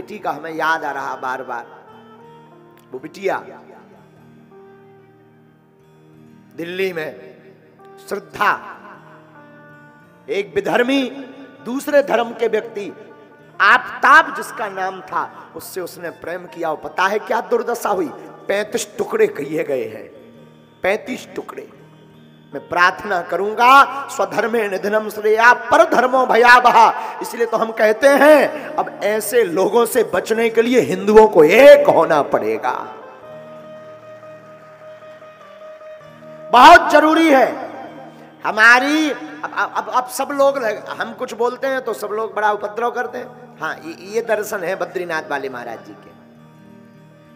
बेटी का हमें याद आ रहा बार बार। वो बिटिया दिल्ली में श्रद्धा, एक विधर्मी दूसरे धर्म के व्यक्ति आफताब जिसका नाम था, उससे उसने प्रेम किया। और पता है क्या दुर्दशा हुई? 35 टुकड़े किए गए हैं, 35 टुकड़े। मैं प्रार्थना करूंगा स्वधर्मे निधनम श्रेया पर धर्मो भयावहा। इसलिए तो हम कहते हैं अब ऐसे लोगों से बचने के लिए हिंदुओं को एक होना पड़ेगा, बहुत जरूरी है। हमारी अब सब लोग, हम कुछ बोलते हैं तो सब लोग बड़ा उपद्रव करते हैं। हाँ, ये दर्शन है बद्रीनाथ वाले महाराज जी के,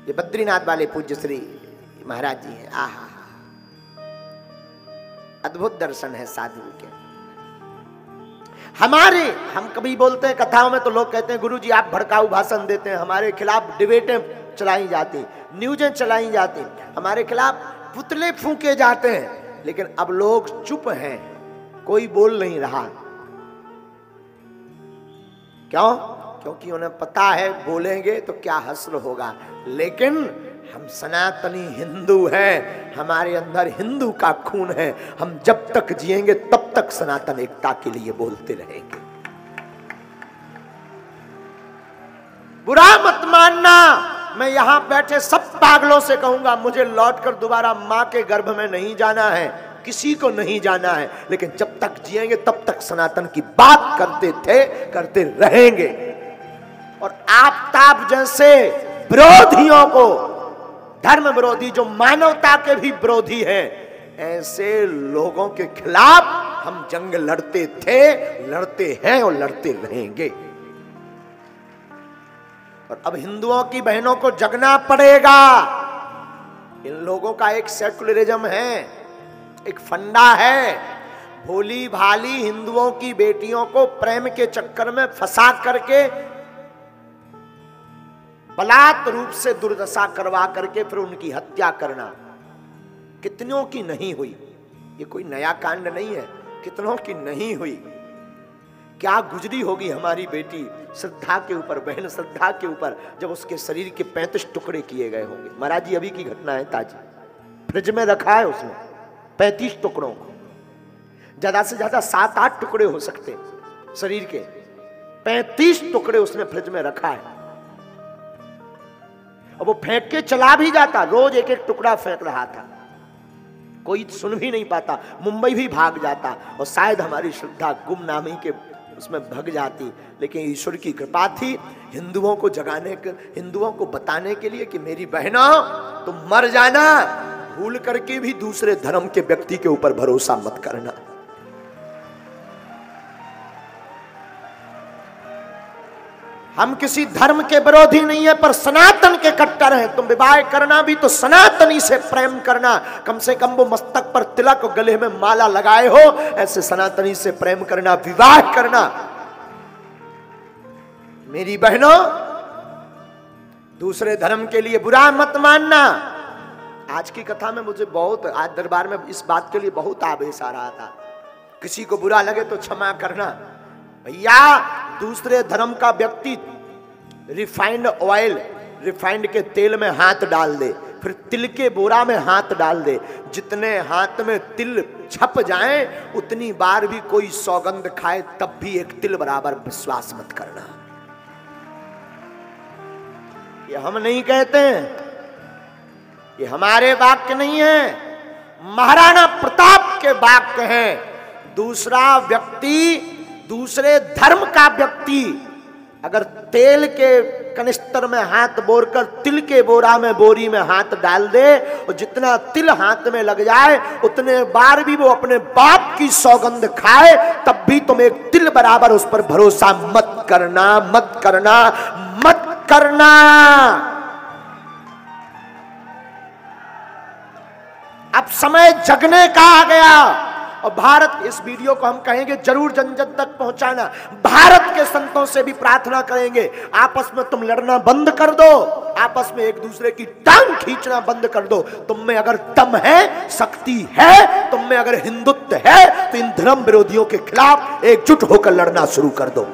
ये बद्रीनाथ वाले पूज्य श्री महाराज जी हैं। आहा, अद्भुत दर्शन है साधु के। हम कभी बोलते हैं कथाओं में तो लोग कहते हैं गुरुजी आप भड़काऊ भाषण देते हैं, हमारे खिलाफ डिबेटें चलाई जाती, न्यूजें चलाई जाती, हमारे खिलाफ पुतले फूंके जाते हैं। लेकिन अब लोग चुप हैं, कोई बोल नहीं रहा। क्यों? क्योंकि उन्हें पता है बोलेंगे तो क्या हश्र होगा। लेकिन हम सनातनी हिंदू हैं, हमारे अंदर हिंदू का खून है। हम जब तक जिएंगे तब तक सनातन एकता के लिए बोलते रहेंगे। बुरा मत मानना, मैं यहां बैठे सब पागलों से कहूंगा मुझे लौटकर दोबारा मां के गर्भ में नहीं जाना है, किसी को नहीं जाना है। लेकिन जब तक जिएंगे तब तक सनातन की बात करते थे, करते रहेंगे। और आफताब जैसे विरोधियों को, धर्म विरोधी जो मानवता के भी विरोधी हैं, ऐसे लोगों के खिलाफ हम जंग लड़ते थे, लड़ते हैं और लड़ते रहेंगे। और अब हिंदुओं की बहनों को जगना पड़ेगा। इन लोगों का एक सेकुलरिज्म है, एक फंडा है। भोली भाली हिंदुओं की बेटियों को प्रेम के चक्कर में फंसा करके बलात् रूप से दुर्दशा करवा करके फिर उनकी हत्या करना कितनों की नहीं हुई। ये कोई नया कांड नहीं है, कितनों की नहीं हुई। क्या गुजरी होगी हमारी बेटी श्रद्धा के ऊपर, बहन श्रद्धा के ऊपर, जब उसके शरीर के 35 टुकड़े किए गए होंगे। महाराज जी अभी की घटना है ताजी, फ्रिज में रखा है उसने 35 टुकड़ों को। ज्यादा से ज्यादा 7-8 टुकड़े हो सकते शरीर के, 35 टुकड़े उसने फ्रिज में रखा है। और वो फेंक के चला भी जाता, रोज एक एक टुकड़ा फेंक रहा था, कोई सुन भी नहीं पाता। मुंबई भी भाग जाता और शायद हमारी श्रद्धा गुमनामी के उसमें भग जाती। लेकिन ईश्वर की कृपा थी, हिंदुओं को जगाने के, हिंदुओं को बताने के लिए कि मेरी बहनों तुम मर जाना, भूल करके भी दूसरे धर्म के व्यक्ति के ऊपर भरोसा मत करना। हम किसी धर्म के विरोधी नहीं है, पर सनातन के कट्टर हैं। तुम विवाह करना भी तो सनातनी से प्रेम करना, कम से कम वो मस्तक पर तिलक और गले में माला लगाए हो, ऐसे सनातनी से प्रेम करना, विवाह करना। मेरी बहनों, दूसरे धर्म के लिए बुरा मत मानना। आज की कथा में मुझे बहुत, आज दरबार में इस बात के लिए बहुत आवेश आ रहा था। किसी को बुरा लगे तो क्षमा करना। भैया, दूसरे धर्म का व्यक्ति रिफाइंड ऑयल, रिफाइंड के तेल में हाथ डाल दे, फिर तिल के बोरा में हाथ डाल दे, जितने हाथ में तिल छप जाए उतनी बार भी कोई सौगंध खाए तब भी एक तिल बराबर विश्वास मत करना। ये हम नहीं कहते हैं, ये हमारे वाक्य नहीं है, महाराणा प्रताप के वाक्य हैं। दूसरा व्यक्ति, दूसरे धर्म का व्यक्ति अगर तेल के कनिस्तर में हाथ बोरकर तिल के बोरा में, बोरी में हाथ डाल दे और जितना तिल हाथ में लग जाए उतने बार भी वो अपने बाप की सौगंध खाए तब भी तुम एक तिल बराबर उस पर भरोसा मत करना, मत करना, मत करना। अब समय जगने का आ गया। और भारत, इस वीडियो को हम कहेंगे जरूर जन जन तक पहुंचाना। भारत के संतों से भी प्रार्थना करेंगे, आपस में तुम लड़ना बंद कर दो, आपस में एक दूसरे की टांग खींचना बंद कर दो। तुम में अगर दम है, शक्ति है, तुम में अगर हिंदुत्व है, तो इन धर्म विरोधियों के खिलाफ एकजुट होकर लड़ना शुरू कर दो।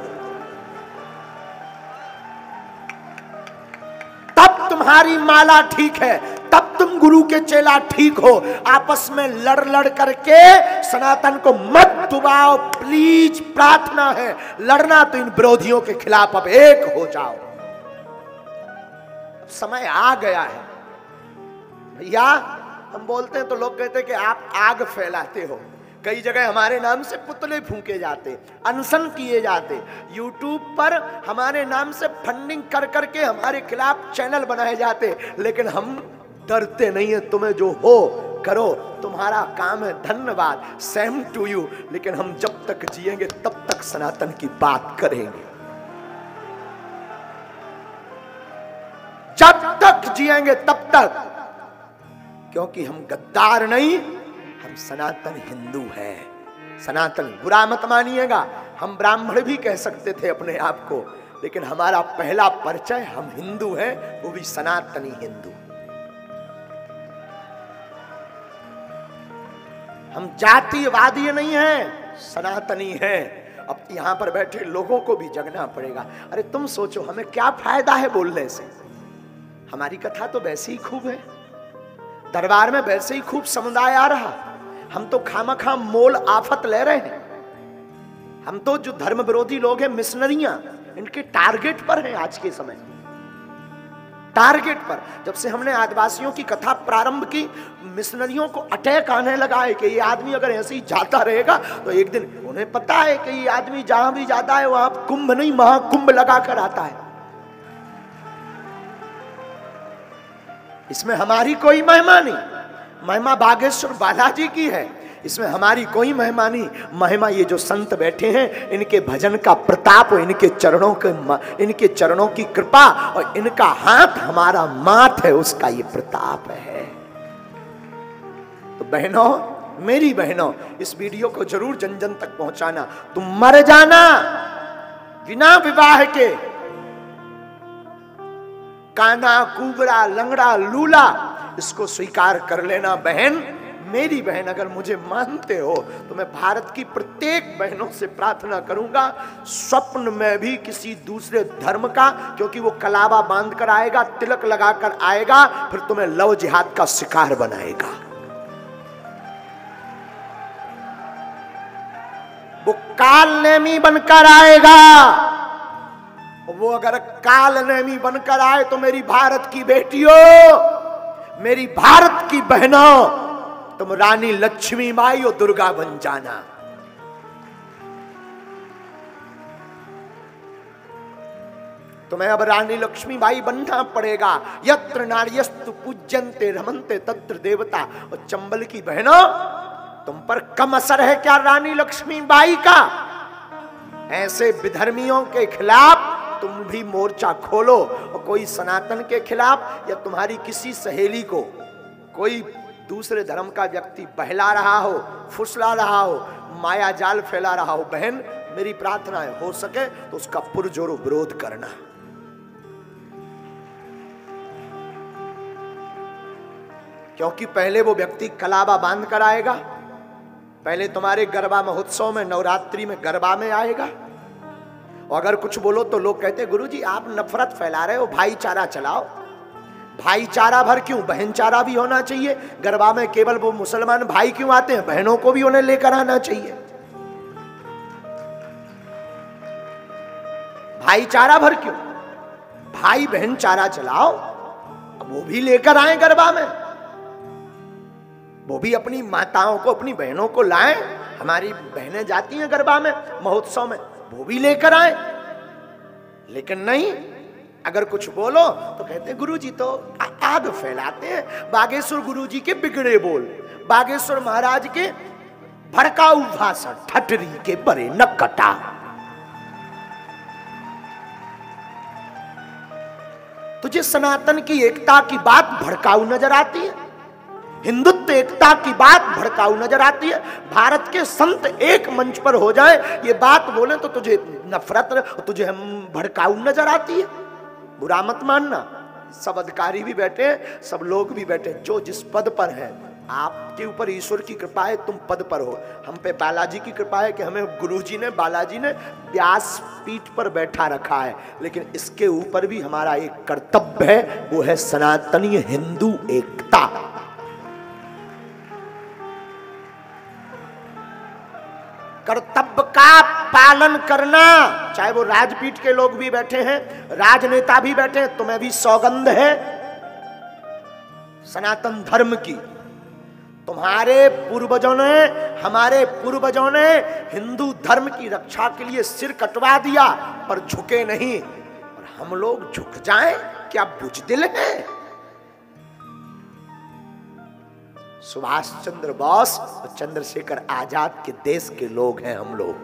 तुम्हारी माला ठीक है, तब तुम गुरु के चेला ठीक हो। आपस में लड़ लड़ करके सनातन को मत दुबाओ प्लीज, प्रार्थना है। लड़ना तो इन विरोधियों के खिलाफ अब एक हो जाओ। अब समय आ गया है भैया। हम बोलते हैं तो लोग कहते हैं कि आप आग फैलाते हो। कई जगह हमारे नाम से पुतले फूंके जाते, अनशन किए जाते, यूट्यूब पर हमारे नाम से फंडिंग कर करके हमारे खिलाफ चैनल बनाए जाते, लेकिन हम डरते नहीं है। तुम्हें जो हो करो, तुम्हारा काम है, धन्यवाद, सेम टू यू। लेकिन हम जब तक जिएंगे तब तक सनातन की बात करेंगे, जब तक जिएंगे तब तक, क्योंकि हम गद्दार नहीं, हम सनातन हिंदू हैं। सनातन बुरा मत मानिएगा, हम ब्राह्मण भी कह सकते थे अपने आप को, लेकिन हमारा पहला परिचय हम हिंदू हैं, वो भी सनातनी हिंदू। हम जातिवादी नहीं हैं, सनातनी हैं। अब यहां पर बैठे लोगों को भी जगना पड़ेगा। अरे तुम सोचो, हमें क्या फायदा है बोलने से? हमारी कथा तो वैसे ही खूब है, दरबार में वैसे ही खूब समुदाय आ रहा, हम तो खामखा मोल आफत ले रहे हैं। हम तो जो धर्म विरोधी लोग हैं, मिशनरियां, इनके टारगेट पर हैं आज के समय, टारगेट पर। जब से हमने आदिवासियों की कथा प्रारंभ की, मिशनरियों को अटैक आने लगा है कि ये आदमी अगर ऐसे ही जाता रहेगा तो एक दिन, उन्हें पता है कि ये आदमी जहां भी जाता है वहां कुंभ नहीं महाकुंभ लगा कर आता है। इसमें हमारी कोई महिमा नहीं, महिमा बागेश्वर बालाजी की है, इसमें हमारी कोई महिमा नहीं। महिमा ये जो संत बैठे हैं, इनके भजन का प्रताप, इनके चरणों की कृपा और इनका हाथ हमारा माथ है, उसका ये प्रताप है। तो बहनों, मेरी बहनों, इस वीडियो को जरूर जन जन तक पहुंचाना। तुम मर जाना बिना विवाह के, काना कुबरा लंगड़ा लूला, इसको स्वीकार कर लेना बहन, मेरी बहन। अगर मुझे मानते हो तो मैं भारत की प्रत्येक बहनों से प्रार्थना करूंगा, स्वप्न में भी किसी दूसरे धर्म का, क्योंकि वो कलावा बांध कर आएगा, तिलक लगाकर आएगा, फिर तुम्हें लव जिहाद का शिकार बनाएगा। वो कालनेमी बनकर आएगा। वो अगर कालनेमी बनकर आए तो मेरी भारत की बेटियों, मेरी भारत की बहनों, तुम रानी लक्ष्मी बाई और दुर्गा बन जाना। तुम्हें अब रानी लक्ष्मी बाई बनना पड़ेगा। यत्र नार्यस्तु पूज्यन्ते रमन्ते तत्र देवता। और चंबल की बहनों, तुम पर कम असर है क्या रानी लक्ष्मी बाई का? ऐसे विधर्मियों के खिलाफ तुम भी मोर्चा खोलो, और कोई सनातन के खिलाफ या तुम्हारी किसी सहेली को कोई दूसरे धर्म का व्यक्ति बहला रहा हो, फुसला रहा हो, माया जाल फैला रहा हो, बहन मेरी प्रार्थना है, हो सके तो उसका पुरजोर विरोध करना। क्योंकि पहले वो व्यक्ति कलावा बांध कर आएगा, पहले तुम्हारे गरबा महोत्सव में, नवरात्रि में गरबा में आएगा। और अगर कुछ बोलो तो लोग कहते हैं गुरुजी आप नफरत फैला रहे हो, भाईचारा चलाओ। भाईचारा भर क्यों, बहनचारा भी होना चाहिए। गरबा में केवल वो मुसलमान भाई क्यों आते हैं, बहनों को भी उन्हें लेकर आना चाहिए। भाईचारा भर क्यों, भाई बहन चारा चलाओ, वो भी लेकर आए गरबा में, वो भी अपनी माताओं को, अपनी बहनों को लाएं। हमारी बहनें जाती हैं गरबा में, महोत्सव में, वो भी लेकर आए। लेकिन नहीं, अगर कुछ बोलो तो कहते गुरुजी तो आग फैलाते हैं। बागेश्वर गुरुजी के बिगड़े बोल, बागेश्वर महाराज के भड़काऊ भाषण, ठटरी के बड़े न कटा। तुझे सनातन की एकता की बात भड़काऊ नजर आती है, हिंदुत्व एकता की बात भड़काऊ नजर आती है। भारत के संत एक मंच पर हो जाए, ये बात बोले तो तुझे नफरत, तुझे हम भड़काऊ नजर आती है। बुरा मत मानना, सब अधिकारी भी बैठे, सब लोग भी बैठे, जो जिस पद पर है आपके ऊपर ईश्वर की कृपा है, तुम पद पर हो। हम पे बालाजी की कृपा है कि हमें गुरुजी ने, बालाजी ने व्यास पीठ पर बैठा रखा है। लेकिन इसके ऊपर भी हमारा एक कर्तव्य है, वो है सनातनी हिंदू एकता। कर्तव्य का पालन करना, चाहे वो राजपीठ के लोग भी बैठे हैं, राजनेता भी बैठे हैं, तुम्हें भी सौगंध है सनातन धर्म की। तुम्हारे पूर्वजों ने, हमारे पूर्वजों ने हिंदू धर्म की रक्षा के लिए सिर कटवा दिया, पर झुके नहीं। और हम लोग झुक जाएं, क्या बुजदिल हैं? सुभाष चंद्र बोस और चंद्रशेखर आजाद के देश के लोग हैं हम लोग,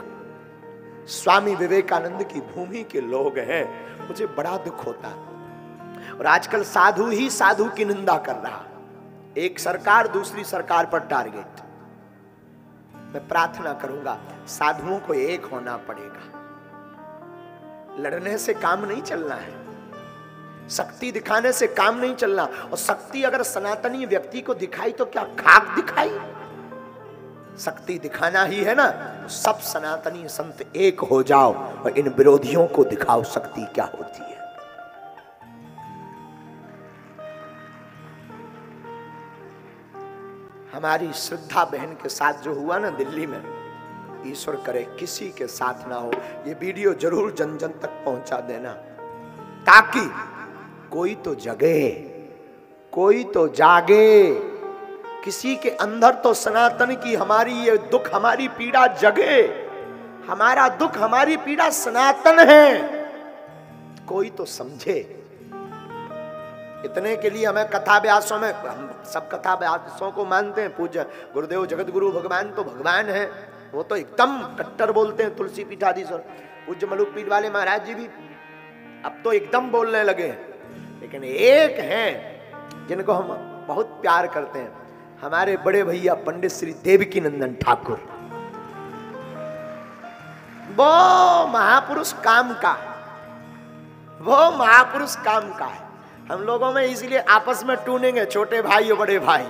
स्वामी विवेकानंद की भूमि के लोग हैं। मुझे बड़ा दुख होता है। और आजकल साधु ही साधु की निंदा कर रहा, एक सरकार दूसरी सरकार पर टारगेट। मैं प्रार्थना करूंगा, साधुओं को एक होना पड़ेगा। लड़ने से काम नहीं चलना है, शक्ति दिखाने से काम नहीं चलना। और शक्ति अगर सनातनी व्यक्ति को दिखाई तो क्या खाक दिखाई? शक्ति दिखाना ही है ना, तो सब सनातनी संत एक हो जाओ और इन विरोधियों को दिखाओ शक्ति क्या होती है। हमारी श्रद्धा बहन के साथ जो हुआ ना दिल्ली में, ईश्वर करे किसी के साथ ना हो। ये वीडियो जरूर जन जन तक पहुंचा देना, ताकि कोई तो जगे, कोई तो जागे, किसी के अंदर तो सनातन की हमारी ये दुख, हमारी पीड़ा जगे। हमारा दुख, हमारी पीड़ा सनातन है, कोई तो समझे। इतने के लिए हमें कथा व्यासों में, हम सब कथा व्यासों को मानते हैं, पूज्य गुरुदेव जगत गुरु भगवान तो भगवान है, वो तो एकदम कट्टर बोलते हैं। तुलसी पीठाधीश्वर पूज्य मलुक पीठ वाले महाराज जी भी अब तो एकदम बोलने लगे हैं। लेकिन एक हैं जिनको हम बहुत प्यार करते हैं, हमारे बड़े भैया पंडित श्री देवकी नंदन ठाकुर। वो महापुरुष काम का, वो महापुरुष काम का है। हम लोगों में इसलिए आपस में टूनेंगे, छोटे भाई और बड़े भाई।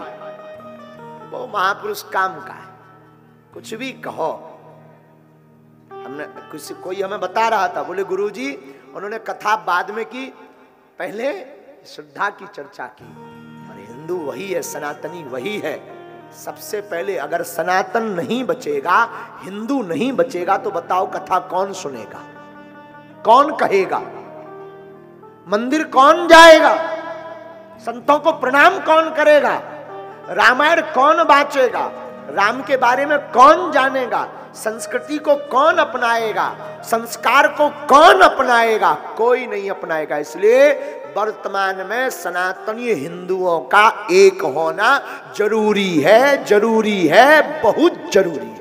वो महापुरुष काम का है, कुछ भी कहो। हमने कोई हमें बता रहा था, बोले गुरुजी उन्होंने कथा बाद में की, पहले श्रद्धा की चर्चा की। और हिंदू वही है, सनातनी वही है। सबसे पहले अगर सनातन नहीं बचेगा, हिंदू नहीं बचेगा, तो बताओ कथा कौन सुनेगा, कौन कहेगा, मंदिर कौन जाएगा, संतों को प्रणाम कौन करेगा, रामायण कौन बांचेगा, राम के बारे में कौन जानेगा, संस्कृति को कौन अपनाएगा, संस्कार को कौन अपनाएगा? कोई नहीं अपनाएगा। इसलिए वर्तमान में सनातनी हिंदुओं का एक होना जरूरी है, जरूरी है, बहुत जरूरी है।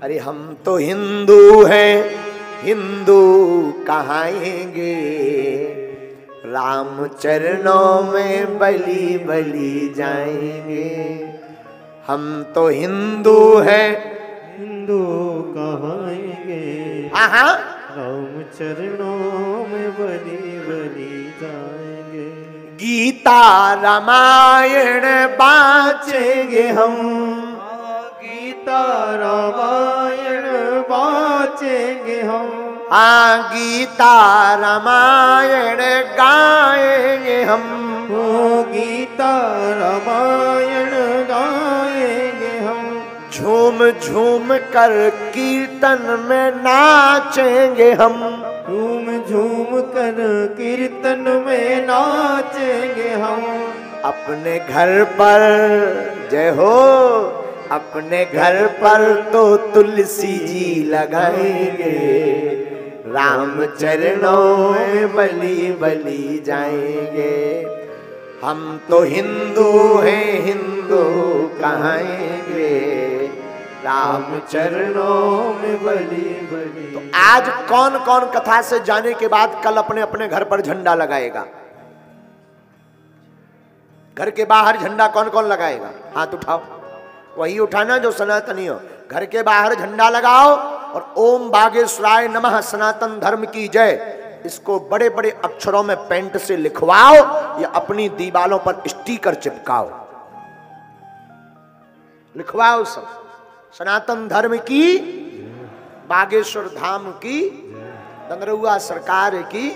अरे हम तो हिंदू हैं, हिंदू कहाएंगे, राम चरणों में बलि बलि जाएंगे। हम तो हिंदू हैं, हिंदू कहाएंगे, हाँ, राम चरणों में बलि बलि जाएंगे। गीता रामायण बाँचेंगे हम, गीता रामायण बाँचेंगे हम। गीता रामायण गाएंगे हम, गीता रामायण गाएंगे हम। झूम झूम कर कीर्तन में नाचेंगे हम, झूम झूम कर कीर्तन में नाचेंगे हम। अपने घर पर जय हो, अपने घर पर तो तुलसी जी लगाएंगे, राम चरणों में बलि बलि जाएंगे। हम तो हिंदू हैं, हिंदू कहाएंगे, राम चरणों में बलि बलि। तो आज कौन कौन कथा से जाने के बाद कल अपने अपने घर पर झंडा लगाएगा? घर के बाहर झंडा कौन कौन लगाएगा? हाथ उठाओ, वही उठाना जो सनातनी हो। घर के बाहर झंडा लगाओ और ओम बागेश्वराय नमः, सनातन धर्म की जय, इसको बड़े बड़े अक्षरों में पेंट से लिखवाओ या अपनी दीवालों पर स्टिकर चिपकाओ, लिखवाओ सब। सनातन धर्म की, बागेश्वर धाम की, दंगरुआ सरकार की